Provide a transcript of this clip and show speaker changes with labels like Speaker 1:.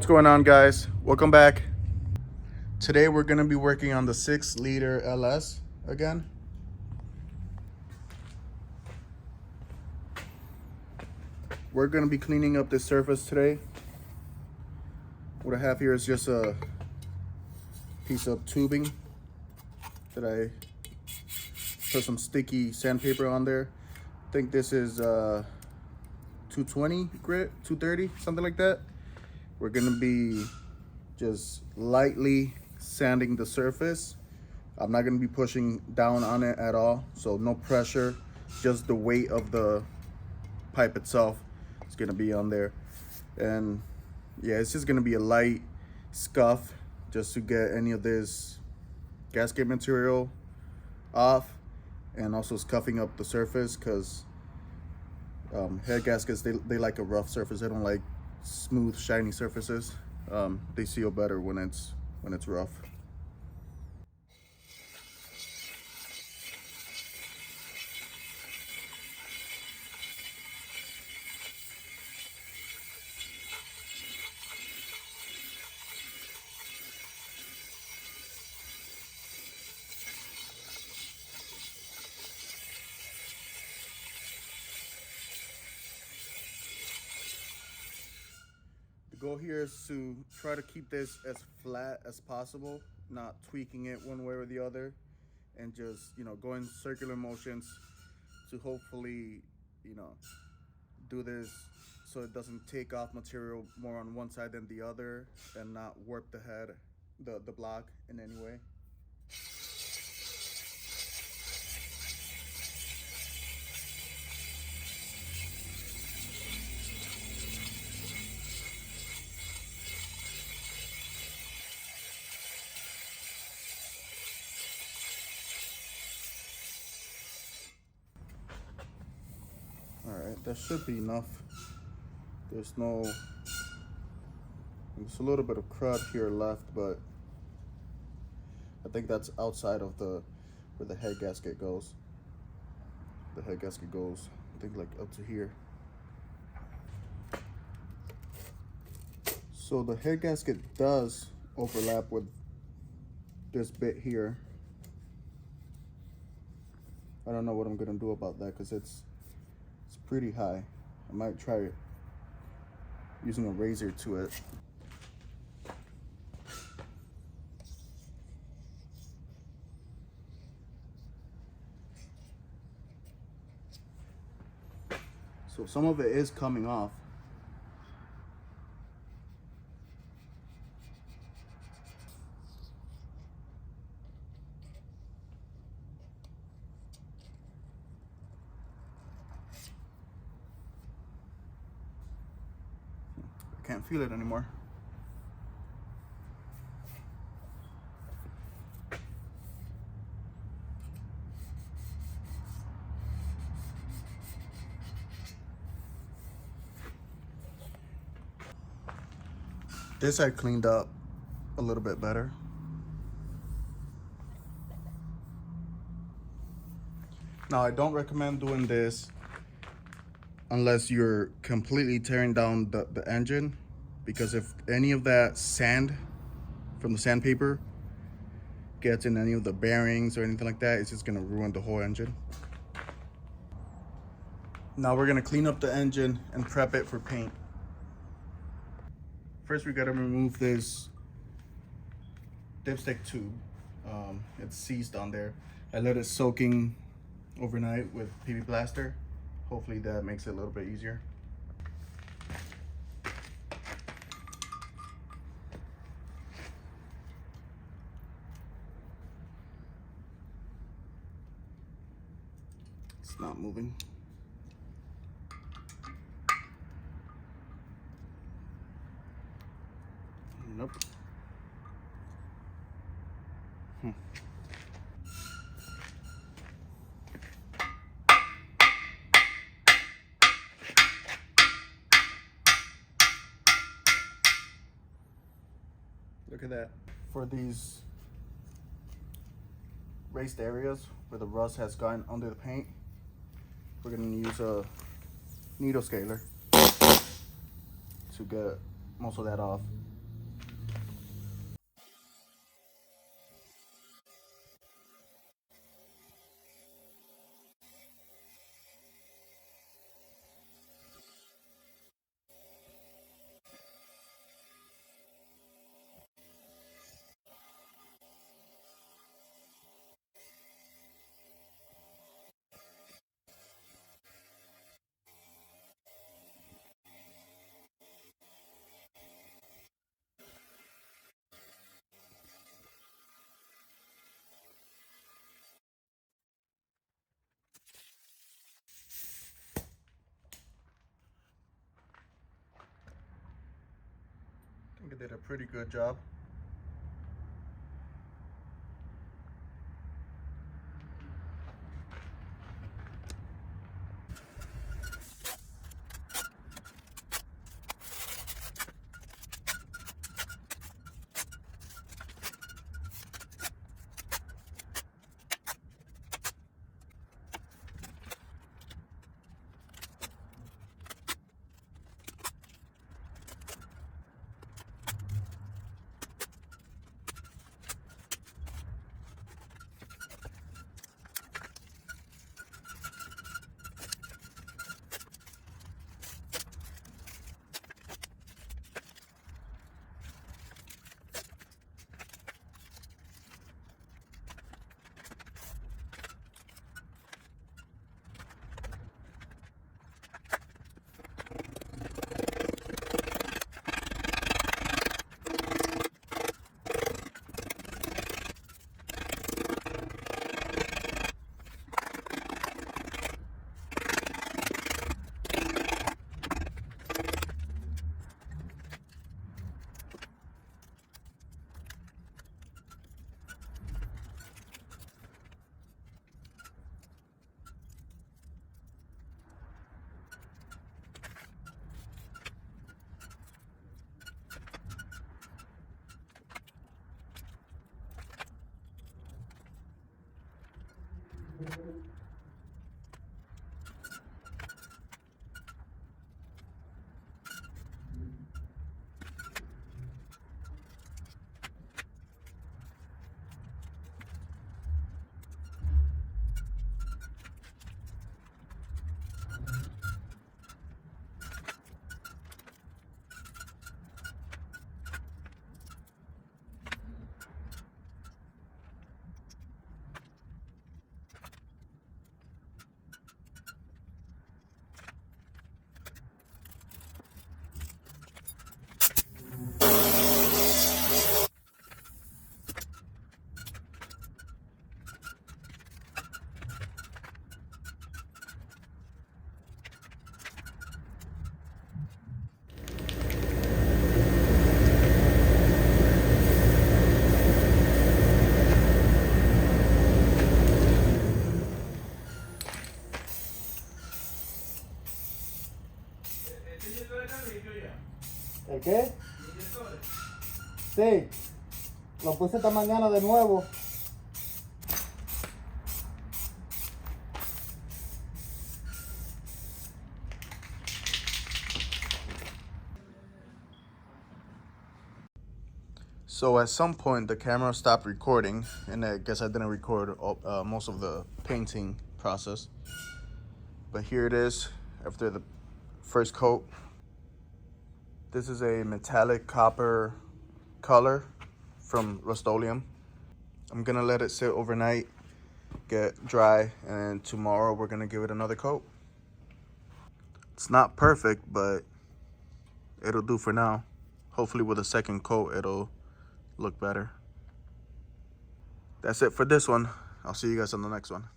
Speaker 1: What's going on, guys? Welcome back. Today we're going to be working on the 6-liter LS again. We're going to be cleaning up this surface today. What I have here is just a piece of tubing that I put some sticky sandpaper on there. I think this is 220 grit, 230, something like that. We're going to be just lightly sanding the surface. I'm not going to be pushing down on it at all, so no pressure, just the weight of the pipe itself is going to be on there. And yeah, it's just going to be a light scuff just to get any of this gasket material off, and also scuffing up the surface, because head gaskets, they like a rough surface. They don't like smooth, shiny surfaces. They seal better when it's rough. The goal here is to try to keep this as flat as possible, not tweaking it one way or the other, and just, go in circular motions to hopefully, do this so it doesn't take off material more on one side than the other and not warp the head, the block in any way. Alright, that should be enough. There's a little bit of crud here left, but I think that's outside of where the head gasket goes. The head gasket goes, I think, like up to here. So the head gasket does overlap with this bit here. I don't know what I'm gonna do about that, because it's pretty high. I might try using a razor to it. So some of it is coming off. I can't feel it anymore. This I cleaned up a little bit better. Now, I don't recommend doing this unless you're completely tearing down the engine, because if any of that sand from the sandpaper gets in any of the bearings or anything like that, it's just gonna ruin the whole engine. Now we're gonna clean up the engine and prep it for paint. First, we gotta remove this dipstick tube. It's seized on there. I let it soaking overnight with PB Plaster. Hopefully that makes it a little bit easier. It's not moving. Nope. Look at that. For these raised areas where the rust has gotten under the paint, we're going to use a needle scaler to get most of that off. did a pretty good job. ¿El qué? Sí, lo puse esta mañana de nuevo. So at some point the camera stopped recording, and I guess I didn't record most of the painting process. But here it is after the first coat. This is a metallic copper color from Rust-Oleum. I'm gonna let it sit overnight, get dry, and tomorrow we're gonna give it another coat. It's not perfect, but it'll do for now. Hopefully with a second coat, it'll look better. That's it for this one. I'll see you guys on the next one.